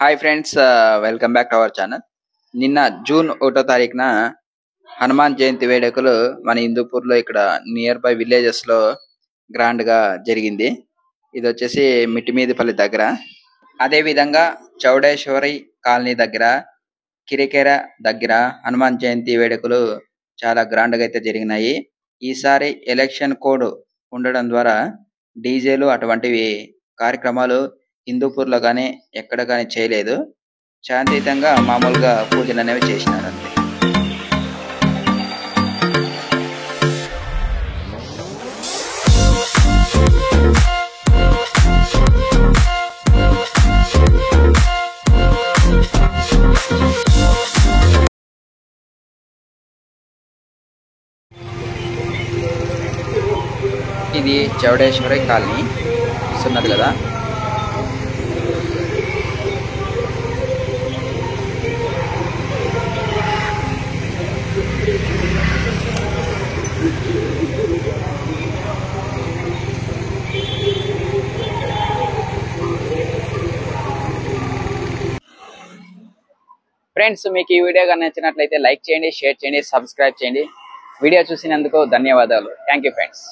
Hi friends, welcome back to our channel. నిన్న June 1వ తారీఖున హనుమాన్ జయంతి వేడుకలు మన హిందూపూర్లో ఇక్కడ నియర్ బై విలేజెస్ లో గ్రాండ్ గా జరిగింది. ఇది వచ్చేసి మిట్టిమీదిపల్లి దగ్గర. అదే విధంగా చౌడేశ్వరి కాలనీ దగ్గర, కిరికెర దగ్గర హనుమాన్ జయంతి వేడుకలు చాలా గ్రాండ్ గా అయితే జరిగినాయి. ఈసారి ఎలక్షన్ కోడ్ ఉండడం ద్వారా డీజేలు అటువంటివి కార్యక్రమాలు హిందూపూర్లో కానీ ఎక్కడ కానీ చేయలేదు. శాంతియుతంగా మామూలుగా పూజలు అనేవి చేసినారు అంతే. ఇది చౌడేశ్వరి కాలనీ చూస్తున్నారు కదా. ఫ్రెండ్స్, మీకు ఈ వీడియో కానీ నచ్చినట్లయితే లైక్ చేయండి, షేర్ చేయండి, సబ్స్క్రైబ్ చేయండి. వీడియో చూసినందుకు ధన్యవాదాలు. Thank you friends.